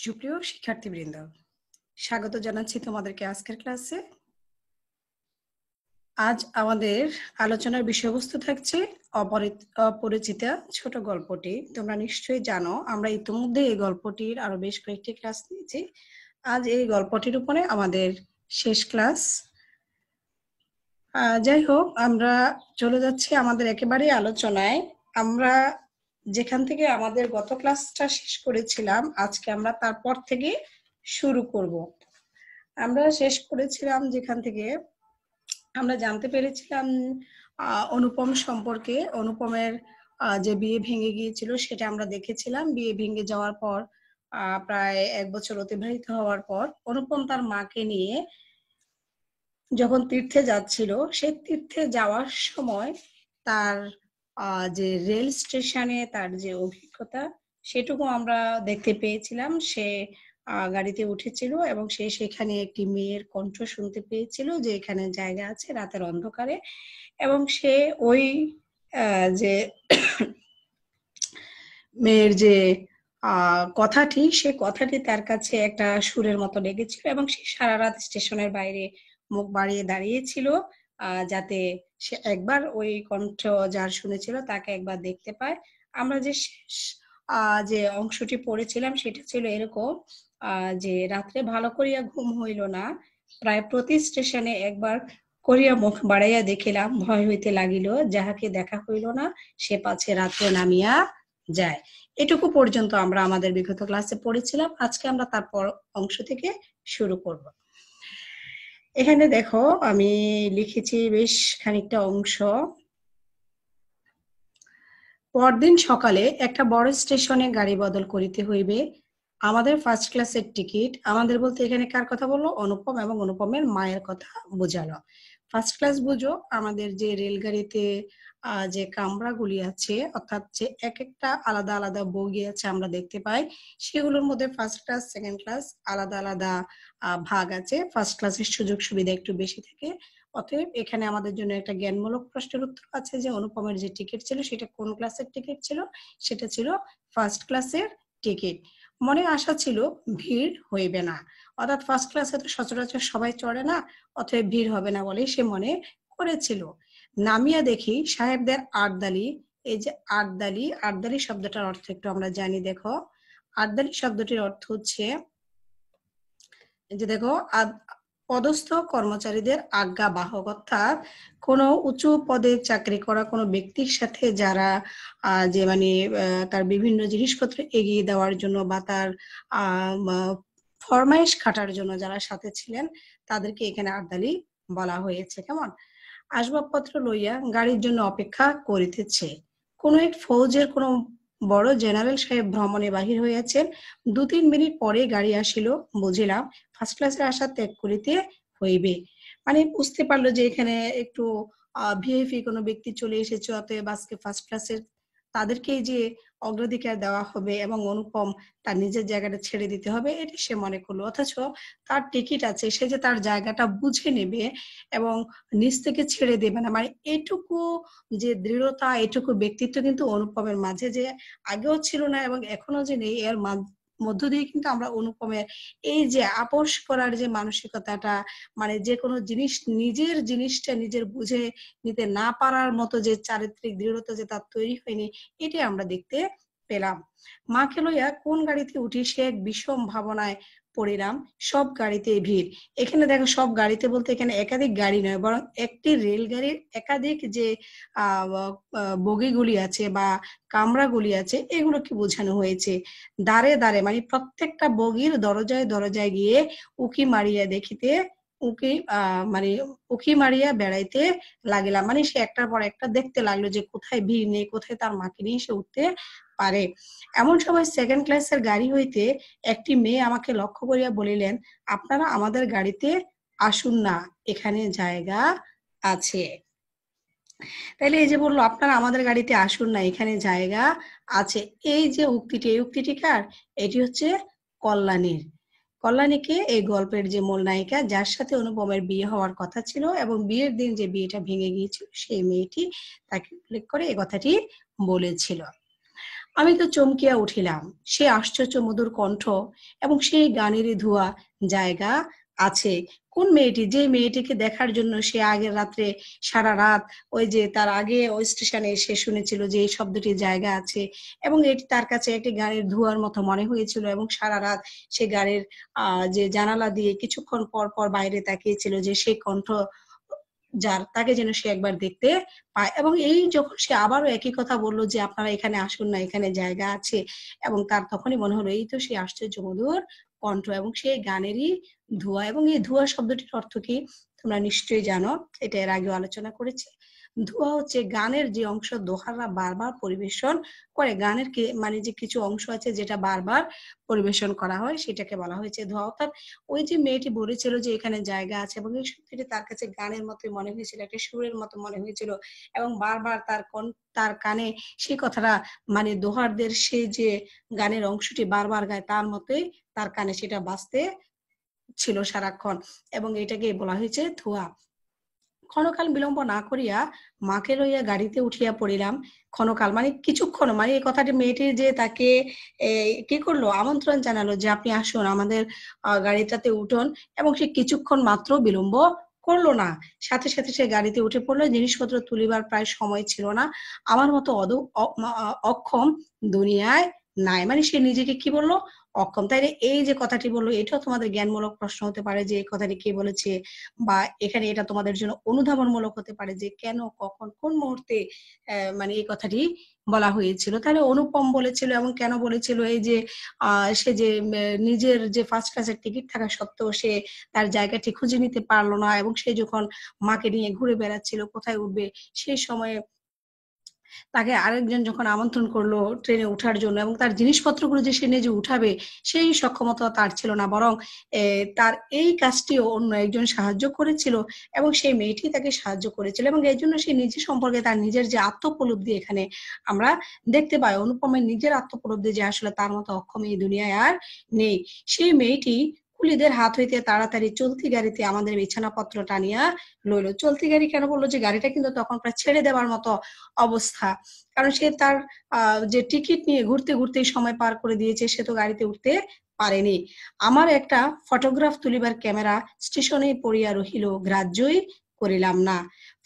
সুপ্রিয় শিক্ষার্থীবৃন্দ, স্বাগত জানাচ্ছি তোমাদেরকে আজকের ক্লাসে। আজ আমাদের আলোচনার বিষয়বস্তু থাকছে অপরিচিতা ছোট গল্পটি। তোমরা নিশ্চয়ই জানো, আমরা ইতিমধ্যে এই গল্পটির আরো বেশ কয়েকটি ক্লাস নিয়েছি। আজ এই গল্পটির উপরে আমাদের শেষ ক্লাস। যাই হোক, আমরা চলে যাচ্ছি আমাদের একেবারে আলোচনায়। আমরা যেখান থেকে আমাদের গত ক্লাসটা শেষ করেছিলাম, আজকে আমরা তারপর থেকে শুরু করব। আমরা শেষ করেছিলাম যেখান থেকে আমরা জানতে পেরেছিলাম অনুপম সম্পর্কে। অনুপমের যে বিয়ে ভেঙে গিয়েছিল সেটা আমরা দেখেছিলাম। বিয়ে ভেঙে যাওয়ার পর প্রায় 1 বছর অতিবাহিত হওয়ার পর অনুপম তার মাকে নিয়ে যখন তীর্থে যাচ্ছিল, সেই তীর্থে যাওয়ার সময় তার যে রেল স্টেশনে তার যে অভিজ্ঞতা সেটুকু আমরা দেখতে পেয়েছিলাম। সে গাড়িতে উঠেছিল এবং সে সেখানে একটি মেয়ের কণ্ঠ শুনতে পেয়েছিল যে এখানে জায়গা আছে রাতের অন্ধকারে, এবং সে ওই যে মেয়ের যে কথাটি, সে কথাটি তার কাছে একটা সুরের মতো লেগেছিল এবং সে সারা রাত স্টেশনের বাইরে মুখ বাড়িয়ে দাঁড়িয়েছিল যাতে সে একবার ওই কণ্ঠ যার শুনেছিল তাকে একবার দেখতে পায়। আমরা যে শেষ যে অংশটি পড়েছিলাম সেটা ছিল এরকম যে রাত্রে ভালো করিয়া ঘুম হইল না, প্রায় প্রতি স্টেশনে একবার করিয়া মুখ বাড়াইয়া দেখিলাম, ভয় হইতে লাগিল, যাহাকে দেখা হইল না সে পাছে রাত্রে নামিয়া যায়। এটুকু পর্যন্ত আমরা আমাদের বিগত ক্লাসে পড়েছিলাম। আজকে আমরা তারপর অংশ থেকে শুরু করব। এখানে দেখো আমি লিখেছি বেশ খানিকটা অংশ। পরদিন সকালে একটা বড় স্টেশনে গাড়ি বদল করিতে হইবে। আমাদের ফার্স্ট ক্লাসের টিকিট, আমাদের বলতে এখানে কার কথা বললো? অনুপম এবং অনুপমের মায়ের কথা বোঝালো। ফার্স্ট ক্লাস বুঝো, আমাদের যে রেলগাড়িতে যে কামরাগুলি আছে, অর্থাৎ যে এক একটা আলাদা আলাদা বগি আছে আমরা দেখতে পাই, সেগুলোর মধ্যে ফার্স্ট ক্লাস, সেকেন্ড ক্লাস আলাদা আলাদা ভাগ আছে। ফার্স্ট ক্লাসের সুযোগ সুবিধা একটু বেশি থাকে। অতএব এখানে আমাদের জন্য একটা জ্ঞানমূলক প্রশ্নের উত্তর আছে যে অনুপমের যে টিকিট ছিল সেটা কোন ক্লাসের টিকিট ছিল? সেটা ছিল ফার্স্ট ক্লাসের টিকিট। মনে আশা ছিল ভিড় হইবে না, অর্থাৎ ফার্স্ট ক্লাসে তো সচরাচর সবাই চড়ে না, অতএব ভিড় হবে না বলে সে মনে করেছিল। নামিয়া দেখি সাহেবদের আটদালি। এই যে আটদালি, আটদালি শব্দটার অর্থ একটু আমরা জানি। দেখো, আটদালি শব্দটির অর্থ হচ্ছে যে দেখো পদস্থ কর্মচারীদের আজ্ঞা বাহক, অর্থাৎ কোনো উঁচু পদে চাকরি করা কোনো ব্যক্তির সাথে যারা যে মানে তার বিভিন্ন জিনিসপত্র এগিয়ে দেওয়ার জন্য বা তার ফরমাইশ খাটার জন্য যারা সাথে ছিলেন তাদেরকে এখানে আটদালি বলা হয়েছে। কেমন? আসবাবপত্র লইয়া গাড়ির জন্য অপেক্ষা করিতেছে। কোন এক ফৌজের কোন বড় জেনারেল সাহেব ভ্রমণে বাহির হইয়াছেন। 2-3 মিনিট পরে গাড়ি আসিল, বুঝিলাম ফার্স্ট ক্লাসে আসা ত্যাগ করিতে হইবে। মানে বুঝতে পারলো যে এখানে একটু ভিআইপি কোনো ব্যক্তি চলে এসেছে, অতএব আজকে ফার্স্ট ক্লাসের তাদেরকেই যে অগ্রাধিকার দেওয়া হবে এবং অনুপম তার নিজের জায়গাটা ছেড়ে দিতে হবে, এটা সে মনে করলো। অথচ তার টিকিট আছে, সে যে তার জায়গাটা বুঝে নেবে এবং নিজ থেকে ছেড়ে দেবে না, মানে এটুকু যে দৃঢ়তা, এটুকু ব্যক্তিত্ব কিন্তু অনুপমের মাঝে যে আগেও ছিল না এবং এখনো যে নেই, এর মধ্য দিয়ে কিন্তু আমরা অনুপমের এই যে আপোষ করার যে মানসিকতাটা, মানে যে কোনো জিনিস নিজের জিনিসটা নিজের বুঝে নিতে না পারার মতো যে চারিত্রিক দৃঢ়তা যে তার তৈরি হয়নি, এটাই আমরা দেখতে পেলাম। মাকে লইয়া কোন গাড়িতে উঠি সে এক বিষম ভাবনায় পড়িলাম। সব গাড়িতে ভিড়। এখানে দেখো, সব গাড়িতে বলতে এখানে একাধিক গাড়ি নয়, বরং একটি রেলগাড়ির একাধিক যে বগিগুলি আছে বা কামরাগুলি আছে এগুলোকে বোঝানো হয়েছে। দাঁড়ে দাঁড়ে মানে প্রত্যেকটা বগির দরজায় দরজায় গিয়ে উকি মারিয়া দেখিতে, মানে উকি মারিয়া বেড়াইতে লাগিলাম। মানে সে একটার পর একটা দেখতে লাগলো যে কোথায় ভিড় নেই, কোথায় তার মাকে নিয়ে সে উঠতে পারে। এমন সময় সেকেন্ড ক্লাসের গাড়ি হইতে একটি মেয়ে আমাকে লক্ষ্য করিয়া বলিলেন, আপনারা আমাদের গাড়িতে আসুন না, এখানে জায়গা আছে। তাইলে এই যে বললো আপনারা আমাদের গাড়িতে আসুন না, এখানে জায়গা আছে, এই যে উক্তিটি, এই উক্তিটি কার? এটি হচ্ছে কল্যাণীর। কল্যাণীকে এই গল্পের যে মূল নায়িকা, যার সাথে অনুপমের বিয়ে হওয়ার কথা ছিল এবং বিয়ের দিন যে বিয়েটা ভেঙে গিয়েছিল সেই মেয়েটি তাকে উল্লেখ করে এই কথাটি বলেছিল। আমি তো চমকিয়া উঠিলাম, সে আশ্চর্য মধুর কণ্ঠ এবং সেই গানেরই ধোয়া জায়গা আছে। কোন মেয়েটি, যে মেয়েটিকে দেখার জন্য সে আগের রাত্রে সারা রাত, ওই যে তার আগে ওই স্টেশনে এসে শুনেছিল যে এই শব্দটির জায়গা আছে, এবং এটি তার কাছে একটি গানের ধোঁয়ার মতো মনে হয়েছিল, এবং সারা রাত সে গাড়ির যে জানালা দিয়ে কিছুক্ষণ পর পর বাইরে তাকিয়েছিল যে সেই কণ্ঠ যার, তাকে যেন সে একবার দেখতে পায়। এবং এই যখন সে আবারও একই কথা বলল যে আপনারা এখানে আসুন না, এখানে জায়গা আছে, এবং তার তখনই মনে হলো এই তো সেই আশ্চর্য মধুর কণ্ঠ এবং সেই গানেরই ধোঁয়া। এবং এই ধোঁয়া শব্দটির অর্থ কি তোমরা নিশ্চয়ই জানো, এটা এর আগেও আলোচনা করেছি। ধোঁয়া হচ্ছে গানের যে অংশ দোহাররা বারবার পরিবেশন করে, গানের মানে যে কিছু অংশ আছে যেটা বারবার পরিবেশন করা হয় সেটাকে বলা হয়েছে ধোঁয়া। অর্থাৎ ওই যে মেয়েটি বলেছিল যে এখানে জায়গা আছে, এবং এই সত্যিটি তার কাছে গানের মতো মনে হয়েছিল, একটা সুরের মতো মনে হয়েছিল, এবং বারবার তার কানে সেই কথাটা, মানে দোহারদের সেই যে গানের অংশটি বারবার গায় তার মতোই তার কানে সেটা বাজতে ছিল সারাক্ষণ, এবং এটাকে বলা হয়েছে ধোঁয়া। ক্ষণকাল বিলম্ব না করিয়া মাকে লইয়া গাড়িতে উঠিয়া পড়িলাম। ক্ষণকাল মানে কিছুক্ষণ, মানে এই কথাটি মেয়েটি যে তাকে কি করলো, আমন্ত্রণ জানালো যে আপনি আসুন আমাদের গাড়িটাতে উঠুন, এবং সে কিছুক্ষণ মাত্র বিলম্ব করলো না, সাথে সাথে সে গাড়িতে উঠে পড়লো। জিনিসপত্র তুলিবার প্রায় সময় ছিল না, আমার মতো অক্ষম দুনিয়ায় নাই। মানে সে নিজেকে কি বললো, অক্ষম। তাই এই যে কথাটি বললো এটাও তোমাদের জ্ঞানমূলক প্রশ্ন হতে পারে যে এই কথাটি কে বলেছে, বা এখানে এটা তোমাদের জন্য অনুধাবনমূলক হতে পারে যে কেন, কখন, কোন মুহূর্তে মানে এই কথাটি বলা হয়েছিল। তাহলে অনুপম বলেছিল, এবং কেন বলেছিল, এই যে সে যে নিজের যে ফার্স্ট ক্লাসের টিকিট থাকা সত্ত্বেও সে তার জায়গাটি খুঁজে নিতে পারলো না, এবং সে যখন মাকে নিয়ে ঘুরে বেড়াচ্ছিল কোথায় উঠবে, সেই সময়ে তাকে আরেকজন যখন আমন্ত্রণ করলো ট্রেনে উঠার জন্য, এবং তার জিনিসপত্রগুলো যে সে নিজে উঠাবে সেই সক্ষমতা তার ছিল না, বরং তার এই কাজটিও অন্য একজন সাহায্য করেছিল, এবং সেই মেয়েটি তাকে সাহায্য করেছিল, এবং এই জন্য সে নিজে সম্পর্কে তার নিজের যে আত্মোপলব্ধি এখানে আমরা দেখতে পাই, অনুপমের নিজের আত্মোপলব্ধি যে আসলে তার মতো অক্ষম এই দুনিয়ায় আর নেই। সেই মেয়েটি কুলিদের হাত হইতে তাড়াতাড়ি চলতি গাড়িতে আমাদের বিছানাপত্র টানিয়া লইলো। চলতি গাড়ি কেন বললো, যে গাড়িটা কিন্তু তখন প্রায় ছেড়ে দেওয়ার মতো অবস্থা, কারণ সে তার যে টিকিট নিয়ে ঘুরতে ঘুরতে সময় পার করে দিয়েছে, সে তো গাড়িতে উঠতে পারেনি। আমার একটা ফটোগ্রাফ তুলিবার ক্যামেরা স্টেশনে পড়িয়া রহিল, গ্রাহ্যই করিলাম না।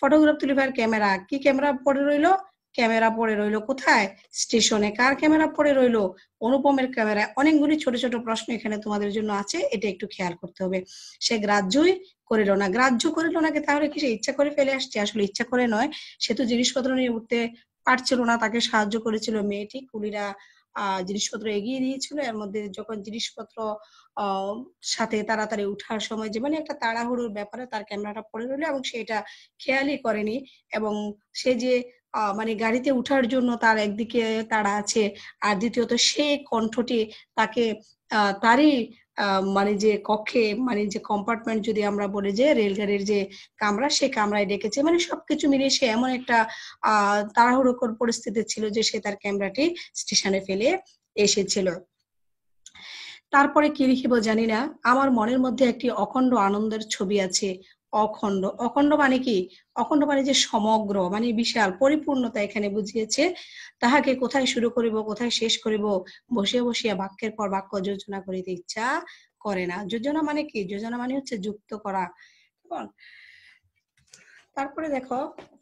ফটোগ্রাফ তুলিবার ক্যামেরা, কি ক্যামেরা পড়ে রইলো, ক্যামেরা পড়ে রইলো কোথায়, স্টেশনে। কার ক্যামেরা পড়ে রইলো, অনুপমের ক্যামেরা। অনেকগুলি ছোট ছোট প্রশ্ন এখানে তোমাদের জন্য আছে, এটা একটু খেয়াল করতে হবে। সে গ্রাহ্যই করিল না, গ্রাহ্য করিল নাকি, তাহলে কি সে ইচ্ছা করে ফেলে আসছে, আসলে ইচ্ছা করে নয়, সে তো জিনিসপত্র নিয়ে উঠতে পারছিল না, তাকে সাহায্য করেছিল মেয়েটি, কুলিরা জিনিসপত্র এগিয়ে দিয়েছিল, এর মধ্যে যখন জিনিসপত্র সাথে তাড়াতাড়ি উঠার সময় যে মানে একটা তাড়াহুড়োর ব্যাপারে তার ক্যামেরাটা পড়ে রইলো, এবং সে এটা খেয়ালই করেনি। এবং সে যে মানে গাড়িতে উঠার জন্য তার একদিকে তাড়া আছে, আর দ্বিতীয়ত সেই কণ্ঠটি তাকে তারই মানে যে কক্ষে, মানে যে কম্পার্টমেন্ট যদি আমরা বলি যে রেলগাড়ির যে কামরা, সে কামরায় ডেকেছে, মানে সবকিছু মিলিয়ে সে এমন একটা তাড়াহুড়োকর পরিস্থিতি ছিল যে সে তার ক্যামেরাটি স্টেশনে ফেলে এসেছিল। তারপরে কি লিখিব জানি না, আমার মনের মধ্যে একটি অখণ্ড আনন্দের ছবি আছে। অখণ্ড, অখণ্ড মানে কি, অখণ্ড মানে যে সমগ্র, মানে বিশাল, পরিপূর্ণতা এখানে বুঝিয়েছে। তাহাকে কোথায় শুরু করিব কোথায় শেষ করিব, বসিয়া বসিয়া বাক্যের পর বাক্য যোজনা করিতে ইচ্ছা করে না। যোজনা মানে কি, যোজনা মানে হচ্ছে যুক্ত করা। তারপরে দেখো,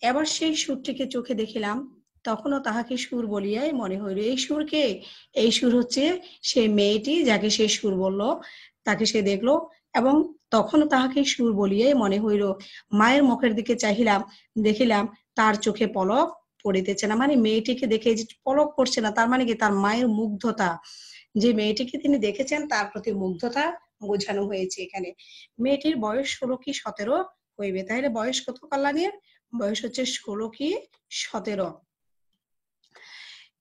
এবার সেই সুরটিকে চোখে দেখিলাম, তখনও তাহাকে সুর বলিয়াই মনে হইল। এই সুর কে, এই সুর হচ্ছে সেই মেয়েটি যাকে সে সুর বলল, তাকে সে দেখলো, এবং তখনও তাহাকে সুর বলিয়াই মনে হইল। মায়ের মুখের দিকে চাহিলাম, দেখিলাম তার চোখে পলক পড়িতেছে না, মানে মেয়েটিকে দেখে যে পলক পড়ছে না, তার মানে কি, তার মায়ের মুগ্ধতা, যে মেয়েটিকে তিনি দেখেছেন তার প্রতি মুগ্ধতা বোঝানো হয়েছে এখানে। মেয়েটির বয়স 16 কি 17 হইবে, তাহলে বয়স কত কল্যাণীর, বয়স হচ্ছে 16 কি 17।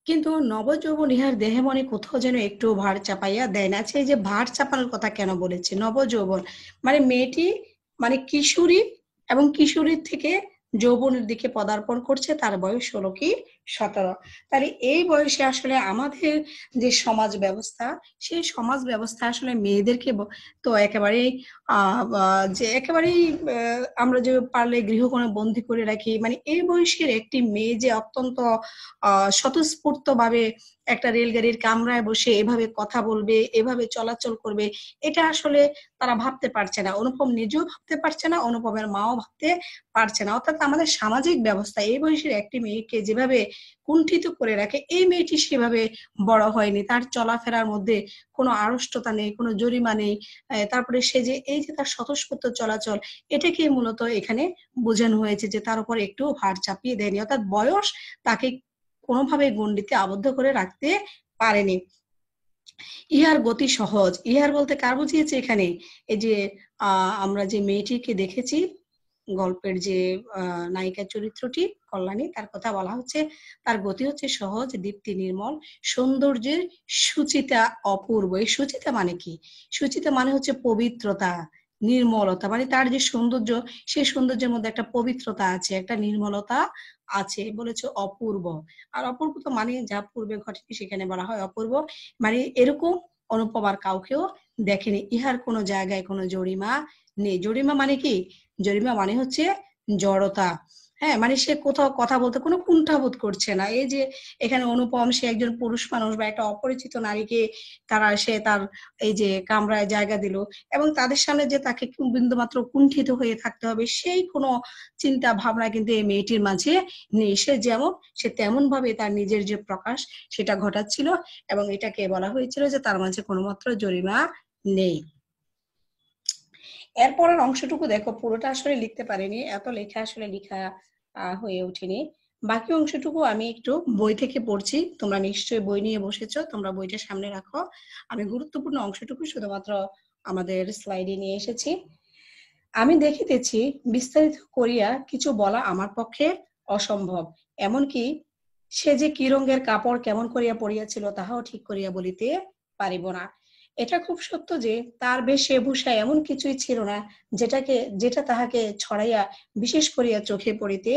কিন্তু নবযৌবন ইহার দেহে মনে কোথাও যেন একটু ভার চাপাইয়া দেয় না। আচ্ছা, এই যে ভার চাপানোর কথা কেন বলেছে, নবযৌবন মানে মেয়েটি মানে কিশোরী, এবং কিশোরীর থেকে যৌবনের দিকে পদার্পণ করছে, তার বয়স 16 কি 17। তাহলে এই বয়সে আসলে আমাদের যে সমাজ ব্যবস্থা, সেই সমাজ ব্যবস্থা আসলে মেয়েদেরকে তো একেবারেই যে একেবারেই আমরা যে পারলে গৃহকোণে বন্দি করে রাখি, মানে এই বয়সের একটি মেয়ে যে অত্যন্ত স্বতঃস্ফূর্ত ভাবে একটা রেলগাড়ির কামরায় বসে এভাবে কথা বলবে, এভাবে চলাচল করবে, এটা আসলে তারা ভাবতে পারছে না। অনুপম নিজেও ভাবতে পারছে না, অনুপমের মাও ভাবতে পারছে না। অর্থাৎ আমাদের সামাজিক ব্যবস্থা এই বয়সের একটি মেয়েকে যেভাবে কুণ্ঠিত করে রাখে, এই মেয়েটি সেভাবে বড় হয়নি। তার চলাফেরার মধ্যে কোনো আড়ষ্টতা নেই, কোনো জরিমা নেই। তারপরে সে যে এই যে তার স্বতঃস্ফূর্ত চলাচল, এটাকে মূলত এখানে বোঝানো হয়েছে যে তার উপর একটু ভার চাপিয়ে দেয়নি। অর্থাৎ বয়স তাকে কোনোভাবে গণ্ডিতে আবদ্ধ করে রাখতে পারেনি। ইহার গতি সহজ। ইহার বলতে কার বুঝিয়েছে এখানে? এই যে আমরা যে মেয়েটিকে দেখেছি, গল্পের যে নায়িকার চরিত্রটি কল্যাণী, তার কথা বলা হচ্ছে। তার গতি হচ্ছে সহজ, দীপ্তি নির্মল, সৌন্দর্যের সুচিতা অপূর্ব। এই সুচিতা মানে কি? সুচিতা মানে হচ্ছে পবিত্রতা, নির্মলতা। মানে তার যে সৌন্দর্য, সেই সৌন্দর্যের মধ্যে একটা পবিত্রতা আছে, একটা নির্মলতা আছে। বলেছে অপূর্ব। আর অপূর্ব তো মানে যা পূর্বে ঘটেনি সেখানে বলা হয় অপূর্ব। মানে এরকম অনুপম আর কাউকেও দেখেনি। ইহার কোনো জায়গায় কোনো জরিমা নেই। জরিমা মানে কি? জরিমা মানে হচ্ছে জড়তা। হ্যাঁ, মানে সে কোথাও কথা বলতে কোনো কুণ্ঠাবোধ করছে না। এই যে এখানে অনুপম, সে একজন পুরুষ মানুষ বা একটা অপরিচিত নারীকে সে তার এই যে কামরায় জায়গা দিল, এবং তাদের সামনে যে তাকে বিন্দুমাত্র কুণ্ঠিত হয়ে থাকতে হবে, সেই কোনো চিন্তা ভাবনা কিন্তু এই মেয়েটির মাঝে নেই। সে যেমন, সে তেমন ভাবে তার নিজের যে প্রকাশ সেটা ঘটাচ্ছিল, এবং এটাকে বলা হয়েছিল যে তার মাঝে কোনো মাত্র জরিমা নেই। এরপরের অংশটুকু দেখো, পুরোটা আসলে লিখতে পারিনি, এত লেখা আসলে লেখা হয়ে ওঠেনি। বাকি অংশটুকু আমি একটু বই থেকে পড়ছি। তোমরা নিশ্চয়ই বই নিয়ে বসেছো, তোমরা বইটা সামনে রাখো। আমি গুরুত্বপূর্ণ অংশটুকু শুধুমাত্র আমাদের স্লাইডে নিয়ে এসেছি। আমি দেখিতেছি বিস্তারিত করিয়া কিছু বলা আমার পক্ষে অসম্ভব। এমনকি সে যে কি রঙের কাপড় কেমন করিয়া পরিয়াছিল তাহাও ঠিক করিয়া বলিতে পারিব না। এটা খুব সত্য যে তার বেশভূষা এমন কিছুই ছিল না যেটা তাহাকে ছড়াইয়া বিশেষ করিয়া চোখে পড়িতে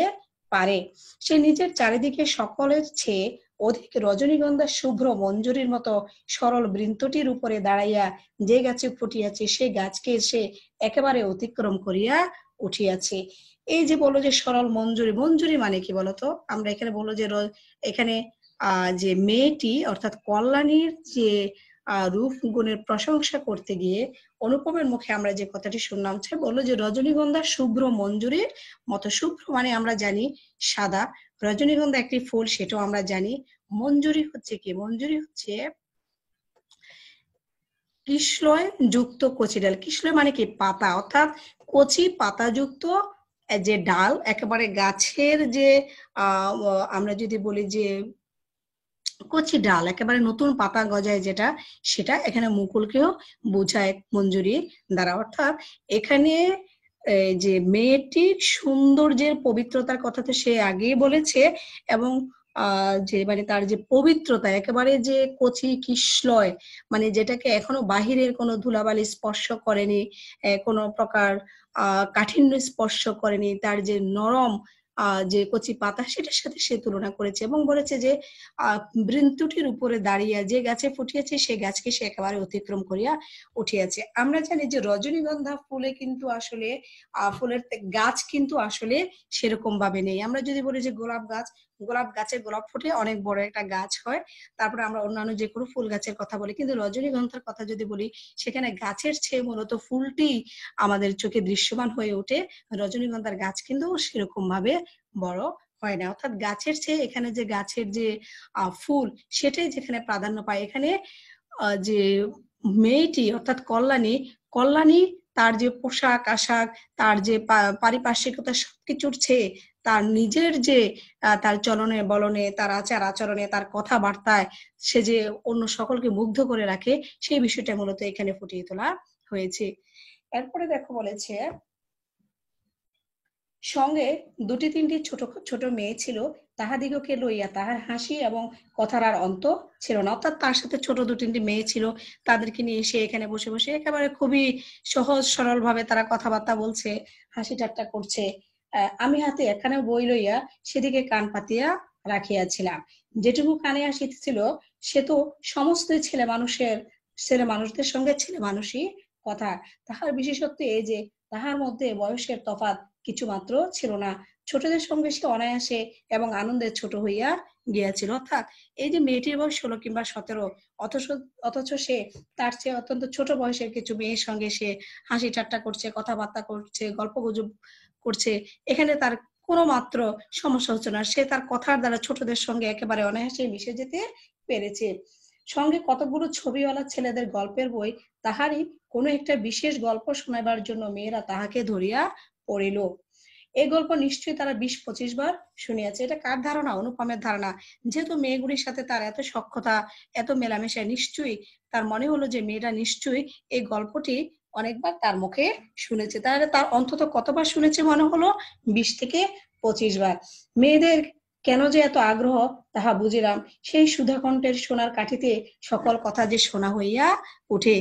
পারে। সে নিজের চারিদিকে সকলের চেয়ে অধিক রজনীগন্ধা শুভ্র মঞ্জুরির মতো সরল বৃন্তটির উপরে দাঁড়াইয়া যে গাছে ফুটিয়াছে সে গাছকে সে একেবারে অতিক্রম করিয়া উঠিয়াছে। এই যে বললো যে সরল মঞ্জুরি, মঞ্জুরি মানে কি বলতো? আমরা এখানে বললো যে এখানে যে মেয়েটি অর্থাৎ কল্যাণীর যে রূপ গুণের প্রশংসা করতে গিয়ে অনুপমের মুখে আমরা যে কথাটি শুনলাম, সে বললো যে রজনীগন্ধা শুভ্র মঞ্জুরির মতো। শুভ্র মানে আমরা জানি সাদা, রজনীগন্ধা একটি ফুল, সেটাও আমরা জানি। মঞ্জুরি হচ্ছে কি? মঞ্জুরি হচ্ছে কিশলয় যুক্ত কচি ডাল। কিশলয় মানে কি? পাতা, অর্থাৎ কচি পাতা যুক্ত যে ডাল, একেবারে গাছের যে আমরা যদি বলি যে কচি ডাল, একেবারে নতুন পাতা গজায় যেটা, সেটা এখানে মুকুলকেও বোঝায় মঞ্জুরি দ্বারা। অর্থাৎ এখানে যে মেয়েটির সৌন্দর্যের পবিত্রতার কথা তো সে আগেই বলেছে, এবং যে মানে তার যে পবিত্রতা, একেবারে যে কচি কিশলয়, মানে যেটাকে এখনো বাহিরের কোনো ধুলাবালি স্পর্শ করেনি, কোনো প্রকার কাঠিন্য স্পর্শ করেনি, তার যে নরম যে কচি পাতা, সেটার সাথে সে তুলনা করেছে, এবং বলেছে যে বৃন্তুটির উপরে দাঁড়িয়ে যে গাছে ফুটিয়েছে সে গাছকে সে একেবারে অতিক্রম করিয়া উঠিয়াছে। আমরা জানি যে রজনীগন্ধা ফুলে কিন্তু আসলে ফুলের গাছ কিন্তু আসলে সেরকম ভাবে নেই। আমরা যদি বলি যে গোলাপ গাছ, গোলাপ গাছে গোলাপ ফুটে অনেক বড় একটা গাছ হয়, তারপরে আমরা অন্যান্য যে কোনো ফুল গাছের কথা বলি, কিন্তু রজনীগন্ধার কথা যদি বলি, সেখানে গাছের চেয়ে মূলত ফুলটি আমাদের চোখে দৃশ্যমান হয়ে ওঠে। রজনীগন্ধার গাছ কিন্তু সেরকম ভাবে বড় হয় না। অর্থাৎ গাছের চেয়ে এখানে যে গাছের যে ফুল, সেটাই যেখানে প্রাধান্য পায়। এখানে যে মেয়েটি অর্থাৎ কল্যাণী, কল্যাণী তার যে পোশাক আশাক, তার যে পারিপার্শ্বিকতা, সবকিছুর চেয়ে তার নিজের যে তার চলনে বলনে, তার আচার আচরণে, তার কথাবার্তায় সে যে অন্য সকলকে মুগ্ধ করে রাখে, সেই বিষয়টা মূলত এখানে ফুটিয়ে তোলা হয়েছে। এরপরে দেখো বলেছে, সঙ্গে দুটি তিনটি ছোট ছোট মেয়ে ছিল, তাহাদিগকে লইয়া তাহার হাসি এবং কথার আর অন্ত ছিল না। অর্থাৎ তার সাথে ছোট দু তিনটি মেয়ে ছিল, তাদেরকে নিয়ে সে এখানে বসে বসে একেবারে খুবই সহজ সরল ভাবে তারা কথাবার্তা বলছে, হাসি ঠাট্টা করছে। আমি হাতে একখানা বই লইয়া সেদিকে কান পাতিয়া রাখিয়াছিলাম। যেটুকু কানে আসিতেছিল সে তো সমস্তই ছেলে মানুষদের সঙ্গে ছেলে মানুষই কথা। তাহার বিশেষত্ব এই যে তাহার মধ্যে বয়সের তফাৎ কিছু মাত্র ছিল না। ছোটদের সঙ্গে সে অনায়াসে এবং আনন্দে ছোট হইয়া গিয়াছিল। অর্থাৎ এই যে মেয়েটির বয়স 16 কিংবা 17, অথচ সে তার চেয়ে অত্যন্ত ছোট বয়সের কিছু মেয়ের সঙ্গে সে হাসি ঠাট্টা করছে, কথাবার্তা করছে, গল্পগুজব করছে। এখানে তার কোনো মাত্র সমস্যা হচ্ছে না। সে তার কথার দ্বারা ছোটদের সঙ্গে একেবারে অনায়াসে মিশে যেতে পেরেছে। সঙ্গে কতগুলো ছবিওয়ালা ছেলেদের গল্পের বই, তাহারই কোনো একটা বিশেষ গল্প শোনাবার জন্য মেয়েরা তাহাকে ধরিয়া পড়িল। এই গল্প নিশ্চয়ই তারা 20-25 বার শুনিয়াছে। এটা কার ধারণা? অনুপমের ধারণা। যেহেতু মেয়েগুলির সাথে তার এত সখ্যতা, এত মেলামেশা, নিশ্চয়ই তার মনে হলো যে মেয়েরা নিশ্চয়ই এই গল্পটি অনেকবার তার মুখে শুনেছে। তাহলে তার অন্তত কতবার শুনেছে মনে হলো? 20 থেকে 25 বার। মেয়েদের কেন যে এত আগ্রহ তাহা বুঝিলাম। সেই সুধাকণ্ঠের সোনার কাঠিতে সকল কথা যে শোনা হইয়া উঠে।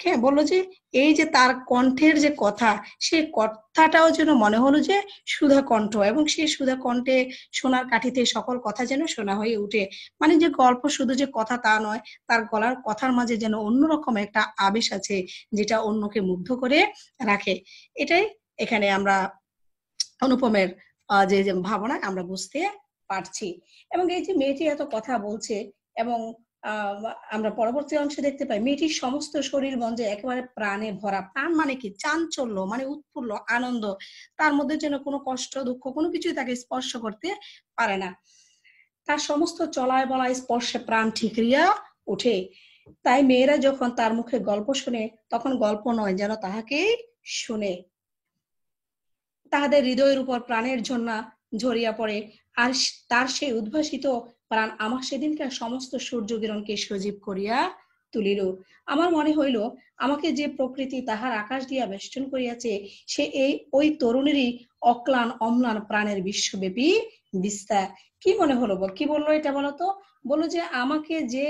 হ্যাঁ, বললো যে এই যে তার কণ্ঠের যে কথা, সেই কথাটাও যেন মনে হলো যে সুধা কণ্ঠ, এবং সেই সুধা কণ্ঠে সোনার কাঠিতে সকল কথা যেন শোনা হয়ে উঠে। মানে যে গল্প শুধু যে কথা তা নয়, তার গলার কথার মাঝে যেন অন্যরকম একটা আবেশ আছে, যেটা অন্যকে মুগ্ধ করে রাখে। এটাই এখানে আমরা অনুপমের যে ভাবনা আমরা বুঝতে পারছি। এবং এই যে মেয়েটি এত কথা বলছে, এবং আমরা পরবর্তী অংশে দেখতে পাই মেয়েটির সমস্ত শরীর মঞ্জে একেবারে প্রাণে ভরা। প্রাণ মানে কি? চাঞ্চল্য, মানে উৎফুল্ল, আনন্দ। তার মধ্যে যেন কোনো কষ্ট, দুঃখ কোনো কিছুই তাকে স্পর্শ করতে পারে না। তার সমস্ত চলায় বলায় স্পর্শে প্রাণ ঠিকরিয়া ওঠে। তাই মেয়েরা যখন তার মুখে গল্প শুনে, তখন গল্প নয়, যেন তাহাকেই শুনে। তাহাদের হৃদয়ের উপর প্রাণের ঝর্ণা ঝরিয়া পড়ে। আর তার সেই উদ্ভাসিত প্রাণ আমার সেদিনকার সমস্ত সূর্য কিরণকে সজীব করিয়া তুলিল। আমার মনে হইল, আমাকে যে প্রকৃতি তাহার আকাশ দিয়া বেষ্টন করিয়াছে, সে ওই তরুণেরই অক্লান অম্লান প্রাণের বিশ্বব্যাপী বিস্তার। কি মনে হলো? কি বললো এটা বলতো? বললো যে আমাকে যে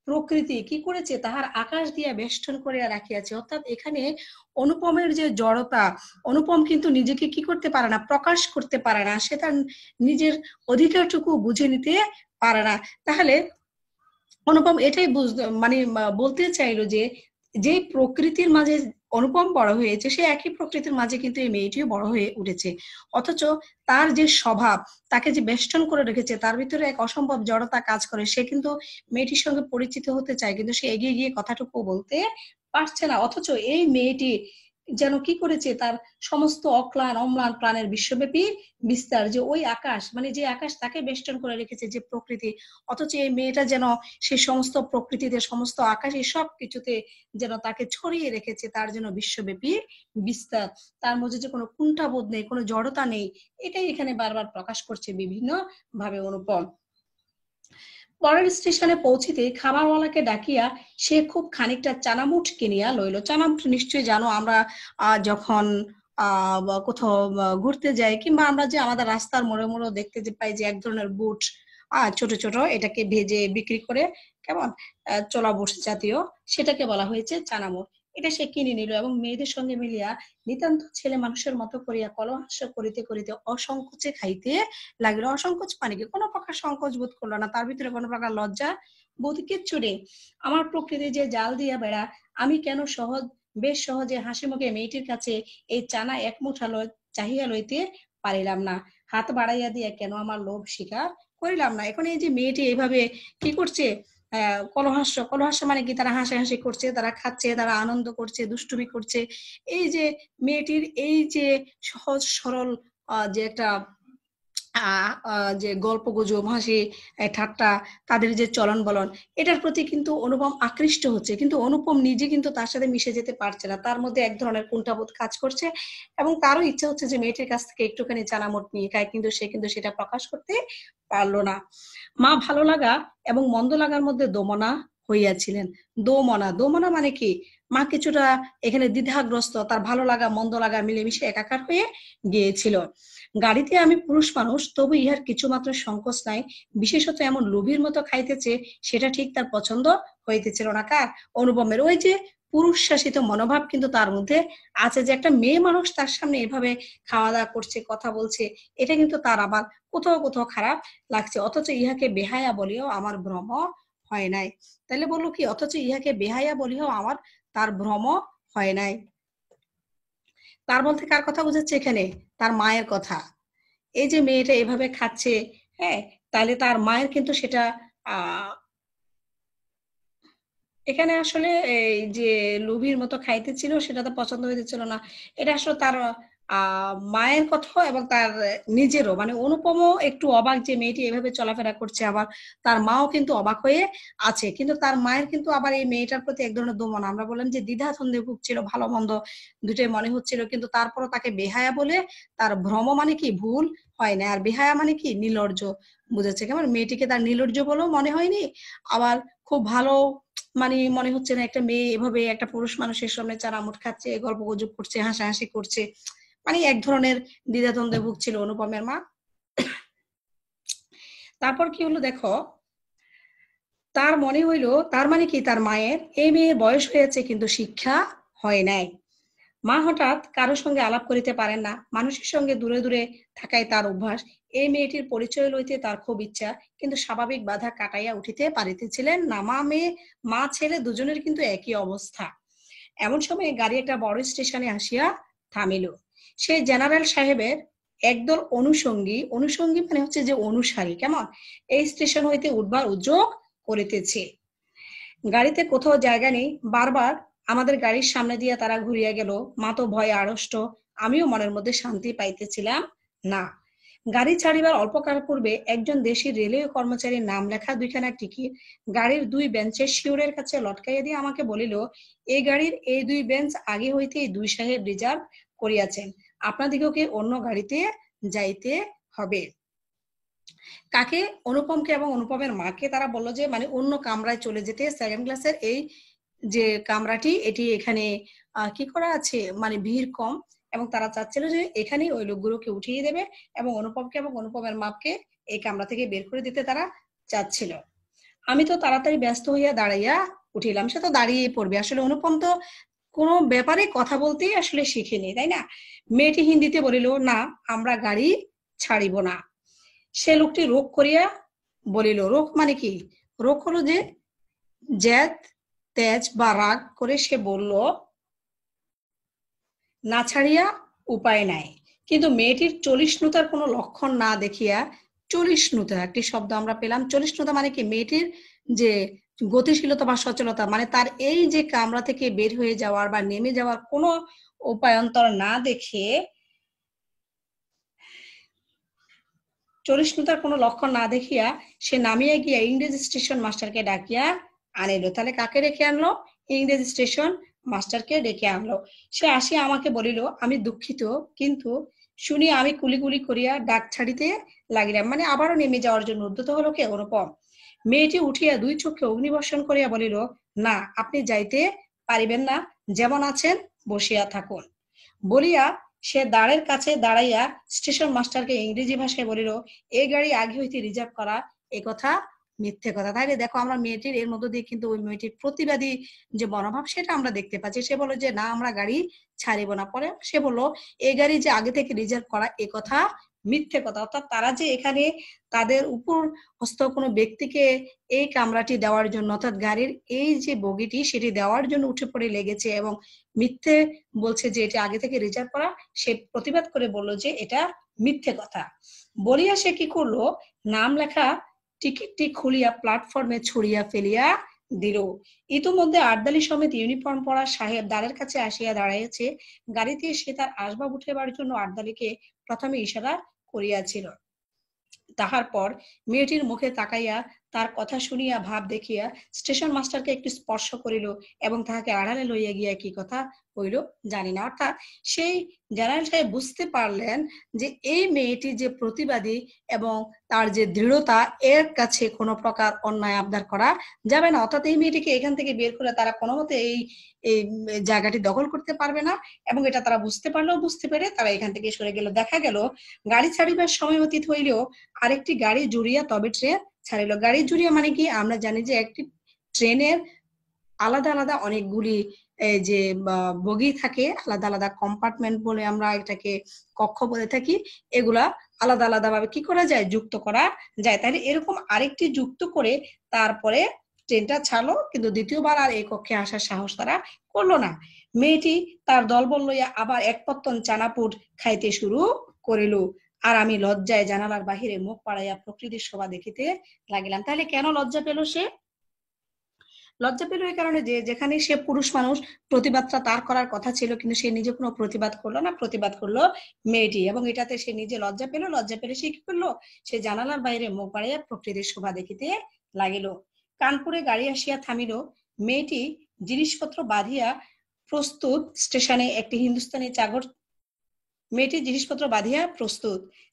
প্রকৃতি কি করেছে, তাহার আকাশ দিয়া বেষ্টন করিয়া রাখিয়াছে। অর্থাৎ এখানে অনুপমের যে জড়তা, অনুপম কিন্তু নিজেকে কি করতে পারে না, প্রকাশ করতে পারে না। সে তার নিজের অধিকারটুকু বুঝে নিতে পারে না। তাহলে অনুপম এটাই মানে বলতে চাইলো যে যে প্রকৃতির মাঝে অনুপম বড় হয়েছে, সে একই প্রকৃতির মাঝে কিন্তু এই মেয়েটিও বড় হয়ে উঠেছে। অথচ তার যে স্বভাব, তাকে যে বেষ্টন করে রেখেছে, তার ভিতরে এক অসম্ভব জড়তা কাজ করে। সে কিন্তু মেয়েটির সঙ্গে পরিচিত হতে চায়, কিন্তু সে এগিয়ে গিয়ে কথাটুকু বলতে পারছে না। অথচ এই মেয়েটি যেন কি করেছে, তার সমস্ত অক্লান অম্লান প্রাণের বিশ্বব্যাপী বিস্তার, যে ওই আকাশ, মানে যে আকাশ তাকে বেষ্টন করে রেখেছে, যে প্রকৃতি, অথচ এই মেয়েটা যেন সে সমস্ত প্রকৃতিতে, সমস্ত আকাশে, সব কিছুতে যেন তাকে ছড়িয়ে রেখেছে, তার যেন বিশ্বব্যাপী বিস্তার। তার মধ্যে যে কোনো কুণ্ঠাবোধ নেই, কোনো জড়তা নেই। এটাই এখানে বারবার প্রকাশ করছে বিভিন্ন ভাবে অনুপম। পরের স্টেশনে পৌঁছিতে খাবারওয়ালাকে ডাকিয়া সে খুব খানিকটা চানামুঠ কিনিয়া লইল। চানামুঠ নিশ্চয়ই জানো, আমরা যখন কোথাও ঘুরতে যাই, কিংবা আমরা যে আমাদের রাস্তার মোড়ে মোড়ে দেখতে যে পাই যে এক ধরনের বুট, ছোট ছোট, এটাকে ভেজে বিক্রি করে, কেমন চলা বুট জাতীয়, সেটাকে বলা হয়েছে চানামুঠ। এটা সে কিনে নিল এবং মেয়েদের সঙ্গে মিলিয়া নিতান্ত ছেলে মানুষের মতো করিয়া কলহাস্য করিতে করিতে অসংকোচে খাইতে লাগিল। অসংকোচ মানে কি? কোনো প্রকার সংকোচ বোধ করলো না, তার ভিতরে কোনো প্রকার লজ্জা বোধ কিচ্ছু নেই। আমার প্রকৃতি যে জাল দিয়া বেড়া, আমি কেন বেশ সহজে হাসি মুখে মেয়েটির কাছে এই চানা এক মুঠা চাহিয়া লইতে পারিলাম না? হাত বাড়াইয়া দিয়া কেন আমার লোভ স্বীকার করিলাম না? এখন এই যে মেয়েটি এইভাবে কি করছে, কলহাস্য মানে কি? তারা হাসাহাসি করছে, তারা খাচ্ছে, তারা আনন্দ করছে, দুষ্টুমি করছে। এই যে মেয়েটির এই যে সহজ সরল যে একটা যে গল্প গুজব, হাসি ঠাট্টা, তাদের যে চলন বলন, এটার প্রতি কিন্তু অনুপম আকৃষ্ট হচ্ছে। কিন্তু অনুপম নিজে কিন্তু তার সাথে মিশে যেতে পারছে না। তার মধ্যে এক ধরনের কুণ্ঠাবোধ কাজ করছে, এবং তারও ইচ্ছা হচ্ছে যে মেয়েটির কাছ থেকে একটুখানি চানামুঠ নিয়ে খায়, কিন্তু সে কিন্তু সেটা প্রকাশ করতে পারলো না। মা ভালো লাগা এবং মন্দ লাগার মধ্যে দোমনা হইয়াছিলেন। দোমনা, দোমনা মানে কি? মা কিছুটা এখানে দ্বিধাগ্রস্ত, তার ভালো লাগা মন্দ লাগা মিলেমিশে একাকার হয়ে গিয়েছিল। গাড়িতে আমি পুরুষ মানুষ, তবু ইহার কিছুমাত্র সংকোচ নাই। বিশেষত এমন লোভীর মতো খাইতেছে, সেটা ঠিক তার পছন্দ হইতেছিল না। কার? অনুপমের। ওই যে পুরুষ শাসিত মনোভাব কিন্তু তার মধ্যে আছে, যে একটা মেয়ে মানুষ তার সামনে এভাবে খাওয়া দাওয়া করছে, কথা বলছে, এটা কিন্তু তার আবার কোথাও কোথাও খারাপ লাগছে। অথচ ইহাকে বেহায়া বলিও আমার ভ্রম হয় নাই। তাহলে বললো কি? অথচ ইহাকে বেহায়া বলিও আমার তার ভ্রম হয় নাই। তার বলতে কার কথা বোঝাচ্ছে এখানে? তার মায়ের কথা। এই যে মেয়েটা এভাবে খাচ্ছে, হ্যাঁ, তাহলে তার মায়ের কিন্তু সেটা আহ এখানে আসলে এই যে লোভীর মতো খাইতেছিল সেটা তো পছন্দ হইতেছিল না। এটা আসলে তার মায়ের কথা এবং তার নিজেরও, মানে অনুপমও একটু অবাক যে মেয়েটি এভাবে চলাফেরা করছে, আবার তার মাও কিন্তু অবাক হয়ে আছে। কিন্তু তার মায়ের কিন্তু আবার এই মেয়েটার প্রতি এক ধরনের দমন, আমরা বললাম যে দ্বিধা দ্বন্দ্বে ভুগছিল, ভালো মন্দ দুটোই মনে হচ্ছিল, কিন্তু তারপরও তাকে বেহায়া বলে, তার ভ্রম মানে কি ভুল হয় না, আর বেহায়া মানে কি নির্লজ্জ বুঝেছে। কেমন মেয়েটিকে তার নির্লজ্জ বলেও মনে হয়নি, আবার খুব ভালো মানে মনে হচ্ছে না একটা মেয়ে এভাবে একটা পুরুষ মানুষের সামনে চার আমুট খাচ্ছে, গল্প গুজব করছে, হাসাহাসি করছে। মানে এক ধরনের দ্বিধাদ্বন্দ্বে ভুগছিল অনুপমের মা। তারপর কি হলো দেখো, তার মনে হইলো তার মানে কি তার মায়ের এই মেয়ের বয়স হয়েছে কিন্তু শিক্ষা হয় নাই। মা হঠাৎ কারোর সঙ্গে আলাপ করিতে পারেন না, মানুষের সঙ্গে দূরে দূরে থাকাই তার অভ্যাস। এই মেয়েটির পরিচয় লইতে তার খুব ইচ্ছা, কিন্তু স্বাভাবিক বাধা কাটাইয়া উঠিতে পারিতেছিলেন না। মা ছেলে দুজনের কিন্তু একই অবস্থা। এমন সময় গাড়ি একটা বড় স্টেশনে আসিয়া থামিল। সে জেনারেল সাহেবের একদল অনুষঙ্গী, অনুষঙ্গী মানে হচ্ছে যে অনুসারী, কেমন এই স্টেশন হইতে উঠবার উদ্যোগ করিতেছে। গাড়িতে কোথাও জায়গা নেই, বারবার আমাদের গাড়ির সামনে দিয়ে তারা ঘুরিয়া গেল। মা তো ভয়ে আড়ষ্ট, আমিও মনের মধ্যে শান্তি পাইতেছিলাম না। গাড়ি ছাড়িবার অল্পকাল পূর্বে একজন দেশি রেলওয়ে কর্মচারীর নাম লেখা দুইখানা টিকিট গাড়ির দুই বেঞ্চের শিওরের কাছে লটকাইয়া দিয়ে আমাকে বলিল, এই গাড়ির এই দুই বেঞ্চ আগে হইতেই দুই সাহেব রিজার্ভ করিয়াছেন, আপনাদিগকে অন্য গাড়িতে যাইতে হবে। কাকে? অনুপমকে এবং অনুপমের মাকে তারা বললো যে মানে অন্য কামরায় চলে যেতে, সেকেন্ড ক্লাসের এই যে কামরাটি এটি এখানে কি করা আছে, মানে ভিড় কম, এবং তারা চাচ্ছিল যে এখানেই ওই লোকগুলোকে উঠিয়ে দেবে এবং অনুপমকে এবং অনুপমের মাকে এই কামরা থেকে বের করে দিতে তারা চাচ্ছিল। আমি তো তাড়াতাড়ি ব্যস্ত হইয়া দাঁড়াইয়া উঠিলাম। সে তো দাঁড়িয়ে পড়বে, আসলে অনুপম তো কোনো ব্যাপারে কথা বলতেই আসলে শিখেনি, তাই না? মেয়েটি হিন্দিতে বলিল, না, আমরা গাড়ি ছাড়িব না। সে লোকটি রোগ করিয়া বলিল, রোগ মানে কি? রোগ হলো যে জেদ, তেজ বা রাগ করে সে বলল, না ছাড়িয়া উপায় নাই। কিন্তু মেয়েটির চলিষ্ণুতার কোনো লক্ষণ না দেখিয়া, চলিষ্ণুতা একটি শব্দ আমরা পেলাম। চলিষ্ণুতা মানে কি? মেয়েটির যে গতিশীলতা বা সচলতা, মানে তার এই যে কামরা থেকে বের হয়ে যাওয়ার বা নেমে যাওয়ার কোনো উপায়ন্তর না দেখে, চলিষ্ণুতার কোনো লক্ষণ না দেখিয়া সে নামিয়া গিয়া ইংরেজি স্টেশন মাস্টারকে ডাকিয়া আনিল। তাহলে কাকে ডেকে আনলো? ইংরেজি স্টেশন মাস্টারকে ডেকে আনলো। সে আসিয়া আমাকে বলিল, আমি দুঃখিত, কিন্তু শুনি আমি কুলি কুলি করিয়া ডাক ছাড়িতে লাগিলাম, মানে আবারও নেমে যাওয়ার জন্য উদ্যত হলো কে? অনুপম। মেয়েটি উঠিয়া দুই চোখে অগ্নিবর্ষণ করিয়া বলিল, না, আপনি যাইতে পারিবেন না, যেমন আছেন বসিয়া থাকুন। বলিয়া সে দ্বারের কাছে দাঁড়াইয়া স্টেশন মাস্টারকে ইংরেজি ভাষায় বলিল, এই গাড়ি আগে হইতে রিজার্ভ করা, এ কথা মিথ্যে কথা। তাইলে দেখো আমরা মেয়েটির এর মধ্য দিয়ে কিন্তু ওই মেয়েটির প্রতিবাদী যে মনোভাব সেটা আমরা দেখতে পাচ্ছি। সে বললো যে না, আমরা গাড়ি ছাড়িব না। পরে সে বললো এই গাড়ি যে আগে থেকে রিজার্ভ করা, এ কথা মিথ্যে কথা। অর্থাৎ তারা যে এখানে তাদের উপর হস্ত কোনো ব্যক্তিকে এই কামরাটি দেওয়ার জন্য, অর্থাৎ গাড়ির এই যে বগিটি সেটি দেওয়ার জন্য উঠে পড়ে লেগেছে এবং মিথ্যে বলছে যে এটা আগে থেকে রিজার্ভ করা, সে প্রতিবাদ করে বললো যে এটা মিথ্যে কথা। বলিয়া সে কি করলো, নাম লেখা টিকিটটি খুলিয়া প্ল্যাটফর্মে ছড়িয়া ফেলিয়া দিল। ইতিমধ্যে আর্দালি সমেত ইউনিফর্ম পরা সাহেব দ্বারের কাছে আসিয়া দাঁড়াইয়াছে। গাড়িতে সে তার আসবাব উঠাইবার জন্য আর্দালিকে প্রথমে ইশারা করিয়াছিল। তাহার পর মেয়েটির মুখে তাকাইয়া তার কথা শুনিয়া ভাব দেখিয়া স্টেশন মাস্টারকে একটু স্পর্শ করিল এবং তাহাকে আড়ালে লইয়া গিয়া কি কথা হইল জানি না। অর্থাৎ সেই জেনারেল সাহেব বুঝতে পারলেন যে এই মেয়েটি যে প্রতিবাদী এবং তার যে দৃঢ়তা, এর কাছে কোনো প্রকার অন্যায় আবদার করা যাবে না। অর্থাৎ এই মেয়েটিকে এখান থেকে বের করে তারা কোনো মতে এই এই জায়গাটি দখল করতে পারবে না, এবং এটা তারা বুঝতে পারলেও, বুঝতে পেরে তারা এখান থেকে সরে গেল। দেখা গেল গাড়ি ছাড়িবার সময় অতীত হইলেও আরেকটি গাড়ি জুড়িয়া তবে ট্রেন ছাড়িল। গাড়ি জুড়িয়া মানে কি? আমরা জানি যে একটি ট্রেনের আলাদা আলাদা অনেকগুলি যে বগি থাকে, আলাদা আলাদা কম্পার্টমেন্ট বলে আমরা এটাকে কক্ষ বলে থাকি, এগুলা আলাদা আলাদা ভাবে কি করা যায়? যুক্ত করা যায়। তাহলে এরকম আরেকটি যুক্ত করে তারপরে ট্রেনটা ছাড়লো, কিন্তু দ্বিতীয়বার আর এই কক্ষে আসার সাহস তারা করলো না। মেয়েটি তার দলবল লইয়া আবার এক পত্তন চানাপুট খাইতে শুরু করিল। আর আমি লজ্জায় জানালার বাহিরে মুখ পাড়াইয়া প্রকৃতির শোভা দেখিতে লাগিলাম। তাহলে কেন লজ্জা পেল সে? লজ্জা পেল এই কারণে যে যেখানে সে পুরুষ মানুষ, প্রতিবাদটা তার করার কথা ছিল, কিন্তু সে নিজে কোনো প্রতিবাদ করলো না, প্রতিবাদ করলো মেয়েটি। এবং এটাতে সে নিজে লজ্জা পেল, লজ্জা পেলে সে কি করলো? সে জানালার বাইরে মুখ বাড়াইয়া প্রকৃতির শোভা দেখিতে লাগিল। কানপুরে গাড়ি আসিয়া থামিল। মেয়েটি জিনিসপত্র বাঁধিয়া প্রস্তুত স্টেশনে একটি হিন্দুস্তানি চাকর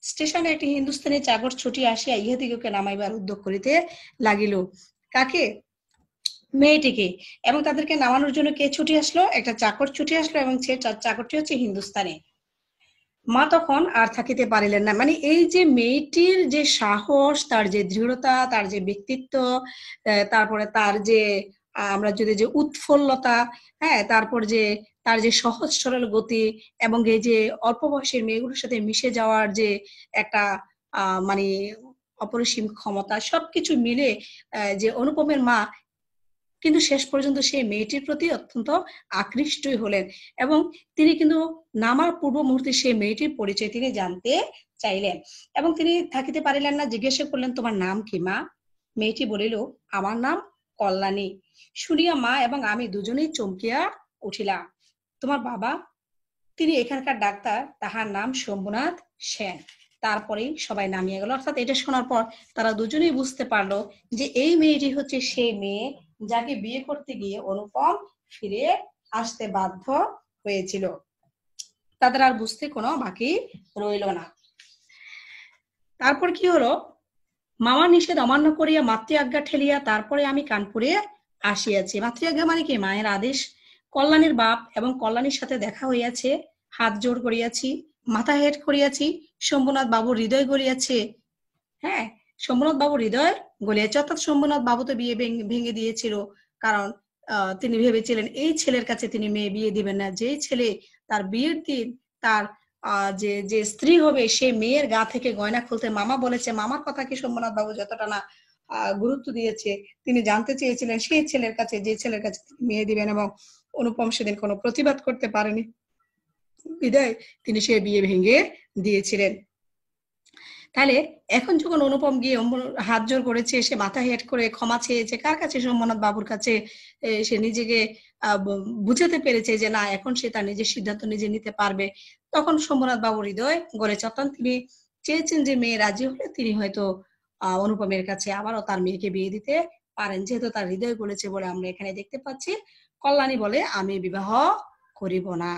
স্টেশনে একটি হিন্দুস্তানি চাকর ছুটি আসিয়া ইহাদিগকে নামাইবার উদ্যোগ করিতে লাগিল। কাকে? মেয়েটিকে। এবং তাদেরকে নামানোর জন্য কে ছুটি আসলো? একটা চাকর ছুটি আসলো, এবং সে চাকরটি হচ্ছে হিন্দুস্তানি। মা তখন আর থাকিতে পারিলেন না। মানে এই যে মেয়েটির যে সাহস, তার যে দৃঢ়তা, তার যে ব্যক্তিত্ব, তারপরে তার যে আমরা যদি যে উৎফুল্লতা, হ্যাঁ, তারপর যে তার যে সহজ সরল গতি, এবং এই যে অল্প বয়সের মেয়েগুলোর সাথে মিশে যাওয়ার যে একটা মানে অপরিসীম ক্ষমতা, সবকিছু মিলে যে অনুপমের মা কিন্তু শেষ পর্যন্ত সেই মেয়েটির প্রতি অত্যন্ত আকৃষ্টই হলেন। এবং তিনি কিন্তু নামার পূর্ব মুহূর্তে সেই মেয়েটির পরিচয় তিনি জানতে চাইলেন, এবং তিনি থাকিতে পারিলেন না, জিজ্ঞাসা করলেন, তোমার নাম কি মা? মেয়েটি বলিল, আমার নাম কল্যাণী। শুনিয়া মা এবং আমি দুজনেই চমকিয়া উঠিলাম। তোমার বাবা? তিনি এখানকার ডাক্তার, তাহার নাম শম্ভুনাথ সেন। তারপরেই সবাই নামিয়ে গেল। অর্থাৎ এটা শোনার পর তারা দুজনেই বুঝতে পারলো যে এই মেয়েটি হচ্ছে সেই মেয়ে যাকে বিয়ে করতে গিয়ে অনুপম ফিরে আসতে বাধ্য হয়েছিল। তাদের আর বুঝতে কোনো বাকি রইল না। তারপর কি হলো? মামার নিষেধ অমান্য করিয়া মাতৃ আজ্ঞা ঠেলিয়া তারপরে আমি কানপুরে আসিয়াছি। মাতৃ আজ্ঞা মানে কি? মায়ের আদেশ। কল্যাণীর বাপ এবং কল্যাণীর সাথে দেখা হইয়াছে, হাত জোর করিয়াছি, মাথা হেট করিয়াছি, শম্ভুনাথ বাবুর হৃদয় গলিয়াছে। হ্যাঁ, শম্ভুনাথ বাবুর হৃদয় গলিয়াছে। অর্থাৎ শম্ভুনাথ বাবু তো বিয়ে ভেঙে দিয়েছিল, কারণ তিনি ভেবেছিলেন এই ছেলের কাছে তিনি মেয়ে বিয়ে দিবেন না, যেই ছেলে তার বিয়ের দিন তার যে যে স্ত্রী হবে সেই মেয়ের গা থেকে গয়না খুলতে মামা বলেছে। মামার কথা কি শম্ভুনাথ বাবু যতটা না গুরুত্ব দিয়েছে, তিনি জানতে চেয়েছিলেন সেই ছেলের কাছে, যে ছেলের কাছে মেয়ে দিবেন। এবং অনুপম সেদিন কোনো প্রতিবাদ করতে পারেনি, বিদায় তিনি সে বিয়ে ভেঙে দিয়েছিলেন। তাহলে এখন যখন অনুপম গিয়ে হাত জোর করেছে, সে মাথা হেট করে ক্ষমা চেয়েছে, কার কাছে? শম্ভুনাথ বাবুর কাছে। সে নিজেকে বুঝাতে পেরেছে যে না, এখন সে তার নিজের সিদ্ধান্ত নিজে নিতে পারবে। তখন শম্ভুনাথ বাবুর হৃদয় গলেছে। অর্থাৎ তিনি চেয়েছেন যে মেয়ে রাজি হলে তিনি হয়তো অনুপমের কাছে আবারও তার মেয়েকে বিয়ে দিতে পারেন, যেহেতু তার হৃদয় গলেছে বলে আমরা এখানে দেখতে পাচ্ছি। কল্যাণী বলে, আমি বিবাহ করিব না।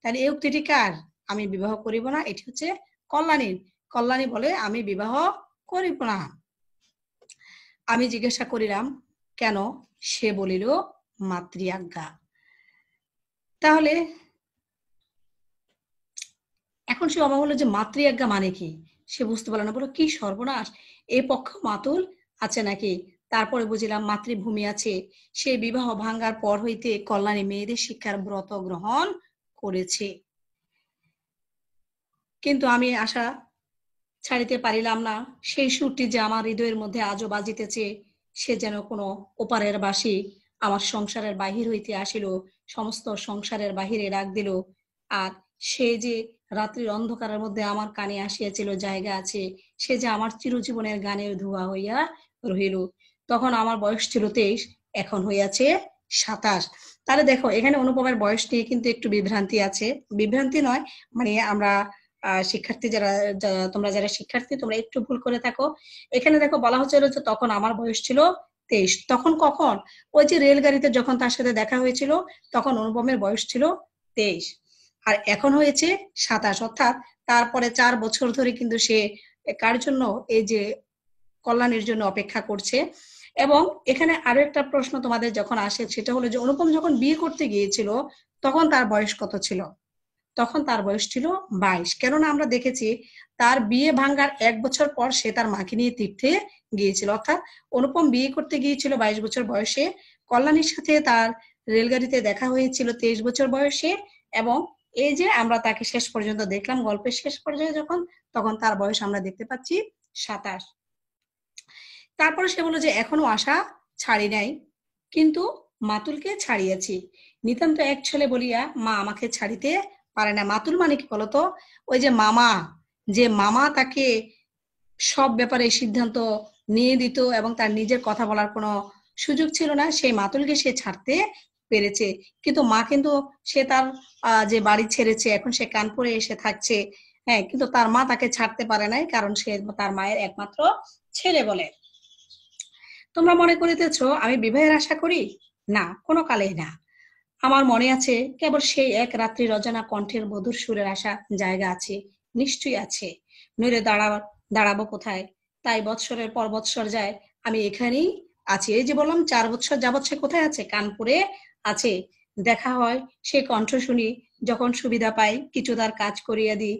তাহলে এই উক্তিটি কার? আমি বিবাহ করিব না, এটি হচ্ছে কল্যাণীর। কল্যাণী বলে, আমি বিবাহ করিব না। আমি জিজ্ঞাসা করিলাম, কেন? সে বলিল, মাতৃ আজ্ঞা। তাহলে এখন সে অবাক হলো যে মাতৃ আজ্ঞা মানে কি? সে বুঝতে পারলো না। বলো, কি সর্বনাশ, এই পক্ষ মাতুল আছে নাকি? তারপরে বুঝিলাম মাতৃভূমি আছে। সেই বিবাহ ভাঙ্গার পর হইতে কল্যাণী মেয়েদের শিক্ষার ব্রত গ্রহণ করেছে। কিন্তু আমি আশা ছাড়িতে পারিলাম না। সেই সুরটি যে আমার হৃদয়ের মধ্যে আজও বাজিতেছে, সে যেন কোনো ওপারের বাঁশি আমার সংসারের বাহির হইতে আসিল, সমস্ত সংসারের বাহিরে ডাক দিল। আর সে যে রাত্রির অন্ধকারের মধ্যে আমার কানে আসিয়াছিল, জায়গা আছে, সে যে আমার চিরজীবনের গানের ধোঁয়া হইয়া রহিল। তখন আমার বয়স ছিল 23, এখন হইয়াছে 27। তাহলে দেখো, এখানে অনুপমের বয়স নিয়ে কিন্তু একটু বিভ্রান্তি আছে। বিভ্রান্তি নয়, মানে আমরা শিক্ষার্থী তোমরা যারা শিক্ষার্থী, তোমরা একটু ভুল করে থাকো। এখানে দেখো বলা হচ্ছিল যে তখন আমার বয়স ছিল 23। তখন কখন? ওই যে রেলগাড়িতে যখন তার সাথে দেখা হয়েছিল, তখন অনুপমের বয়স ছিল 23, আর এখন হয়েছে 27। অর্থাৎ তারপরে 4 বছর ধরে কিন্তু সে কার জন্য? এই যে কল্যাণীর জন্য অপেক্ষা করছে। এবং এখানে আরো একটা প্রশ্ন তোমাদের যখন আসে, সেটা হলো যে অনুপম যখন বিয়ে করতে গিয়েছিল তখন তার বয়স কত ছিল? তখন তার বয়স ছিল 22। কেননা আমরা দেখেছি তার বিয়ে ভাঙ্গার 1 বছর পর সে তার মাকে নিয়ে তীর্থে গিয়েছিল। অর্থাৎ অনুপম বিয়ে করতে গিয়েছিল 22 বছর বয়সে, কল্যাণীর সাথে তার রেলগাড়িতে দেখা হয়েছিল 23 বছর বয়সে। এবং এই যে আমরা তাকে শেষ পর্যন্ত দেখলাম, গল্পের শেষ পর্যায়ে যখন, তখন তার বয়স আমরা দেখতে পাচ্ছি 27। তারপরে সে বলল যে এখনো আশা ছাড়ি নাই। কিন্তু মাতুলকে ছাড়িয়েছি। নিতান্ত এক ছেলে বলিয়া মা আমাকে ছাড়িতে পারে না। মাতুল মানে কি বলতো? ওই যে মামা, যে মামা তাকে সব ব্যাপারে সিদ্ধান্ত নিয়ে দিত এবং তার নিজের কথা বলার কোনো সুযোগ ছিল না, সেই মাতুলকে সে ছাড়তে পেরেছে। কিন্তু মা কিন্তু সে তার যে বাড়ি ছেড়েছে, এখন সে কানপুরে এসে থাকছে। হ্যাঁ, কিন্তু তার মা তাকে ছাড়তে পারে নাই, কারণ সে তার মায়ের একমাত্র ছেলে বলে। তোমরা মনে করিতেছ আমি বিবাহের আশা করি? না, কোনো কালেই না। আমার মনে আছে কেবল সেই এক রাত্রির অজানা কণ্ঠের মধুর সুরের আশা জায়গা আছে, নিশ্চয়ই আছে। নইলে দাঁড়াবো কোথায়? তাই বৎসরের পর বৎসর যায়, আমি এখানেই আছি। এই যে বললাম 4 বছর যাবৎ সে কোথায় আছে? কানপুরে আছে। দেখা হয়, সে কণ্ঠ শুনি, যখন সুবিধা পাই কিছু তার কাজ করিয়া দিই।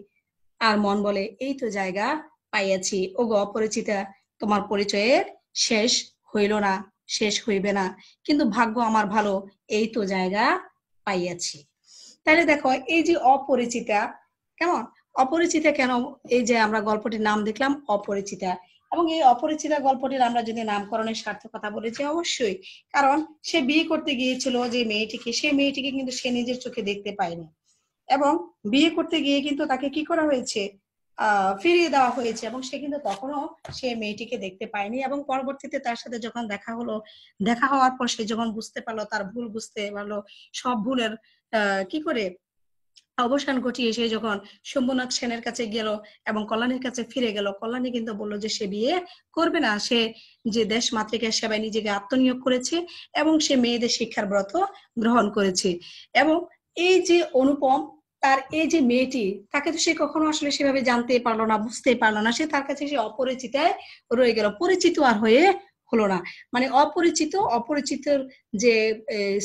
আর মন বলে এই তো জায়গা পাইয়াছি। ওগো অপরিচিতা, তোমার পরিচয়ের শেষ হইল না, শেষ হইবে না, কিন্তু ভাগ্য আমার ভালো, এই তো জায়গা পাইয়াছি। তাহলে দেখো, এই যে অপরিচিতা, কেমন অপরিচিতা কেন? এই যে আমরা গল্পটির নাম দেখলাম অপরিচিতা, এবং এই অপরিচিতা গল্পটির আমরা যদি নামকরণের সার্থকতা বলেছি, অবশ্যই। কারণ সে বিয়ে করতে গিয়েছিল যে মেয়েটিকে, সেই মেয়েটিকে কিন্তু সে নিজের চোখে দেখতে পায়নি, এবং বিয়ে করতে গিয়ে কিন্তু তাকে কি করা হয়েছে? ফিরিয়ে দেওয়া হয়েছে, এবং সে কিন্তু তখনও সে মেয়েটিকে দেখতে পায়নি। এবং পরবর্তীতে তার সাথে যখন দেখা হলো, দেখা হওয়ার পর সে যখন বুঝতে পারলো, তার ভুল বুঝতে পারলো, সব ভুলের কি করে অবসান ঘটিয়ে সে যখন শম্ভুনাথ সেনের কাছে গেল এবং কল্যাণীর কাছে ফিরে গেল, কল্যাণী কিন্তু বললো যে সে বিয়ে করবে না, সে যে দেশ মাতৃকার সেবায় নিজেকে আত্মনিয়োগ করেছে এবং সে মেয়েদের শিক্ষার ব্রত গ্রহণ করেছে। এবং এই যে অনুপম, তার এই যে মেয়েটি, তাকে তো সে কখনো আসলে সেভাবে জানতে পারলো না, বুঝতে পারলো না, সে তার কাছে সে অপরিচিতায় রয়ে গেল, পরিচিত আর হয়ে হলো না। মানে অপরিচিত, অপরিচিতর যে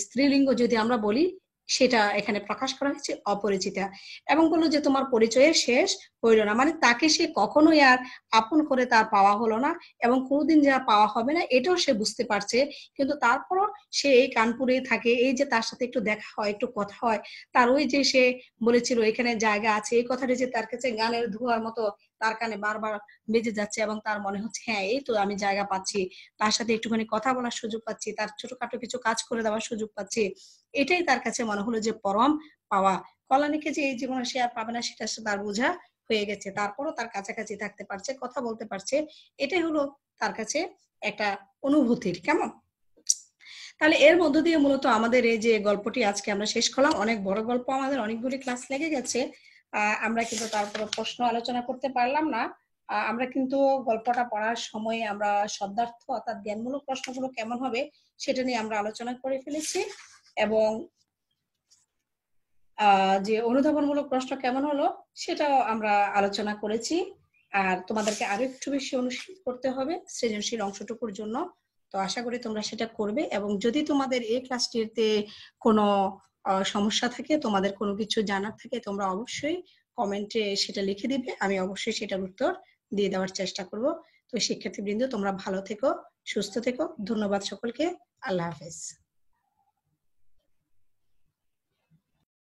স্ত্রীলিঙ্গ যদি আমরা বলি, সেটা এখানে প্রকাশ করা হয়েছে অপরিচিতা। এবং বললো যে তোমার পরিচয়ের শেষ হইল না, মানে তাকে সে কখনোই আর আপন করে তার পাওয়া হলো না, এবং কোনোদিন যা পাওয়া হবে না এটাও সে বুঝতে পারছে। কিন্তু তারপরও সে এই কানপুরে থাকে, এই যে তার সাথে একটু দেখা হয়, একটু কথা হয়, তার ওই যে সে বলেছিল এখানে জায়গা আছে, এই কথাটি যে তার কাছে গানের ধোঁয়ার মতো তার কানে বারবার বেজে যাচ্ছে, এবং তার মনে হচ্ছে হ্যাঁ এই তো আমি জায়গা পাচ্ছি, তার সাথে একটুখানি কথা বলার সুযোগ পাচ্ছি, তার ছোটখাটো কিছু কাজ করে দেওয়ার সুযোগ পাচ্ছি, এটাই তার কাছে মনে হলো যে পরম পাওয়া। কল্যাণীকে যে এই জীবনে সে আর পাবে না সেটা তার বোঝা হয়ে গেছে, তারপরও তার কাছাকাছি থাকতে পারছে, কথা বলতে পারছে, এটাই হলো তার কাছে একটা অনুভূতির। কেমন? তাহলে এর মধ্য দিয়ে মূলত আমাদের এই যে গল্পটি আজকে আমরা শেষ করলাম। অনেক বড় গল্প, আমাদের অনেকগুলি ক্লাস লেগে গেছে, আমরা কিন্তু তারপর প্রশ্ন আলোচনা করতে পারলাম না। আমরা কিন্তু গল্পটা পড়ার সময় আমরা শব্দার্থ অর্থাৎ জ্ঞানমূলক প্রশ্নগুলো কেমন হবে সেটা নিয়ে আমরা আলোচনা করে ফেলেছি, এবং যে অনুধাবনমূলক প্রশ্ন কেমন হলো সেটাও আমরা আলোচনা করেছি। আর তোমাদেরকে আরো একটু বেশি অনুশীলন করতে হবে সৃজনশীল অংশটুকুর জন্য। তো আশা করি তোমরা সেটা করবে, এবং যদি তোমাদের এই ক্লাসটিতে কোনো সমস্যা থাকে, তোমাদের কোনো কিছু জানার থাকে, তোমরা অবশ্যই কমেন্টে সেটা লিখে দিবে, আমি অবশ্যই সেটার উত্তর দিয়ে দেওয়ার চেষ্টা করব। তো শিক্ষার্থীবৃন্দ, তোমরা ভালো থেকো, সুস্থ থেকো। ধন্যবাদ সকলকে। আল্লাহ হাফেজ।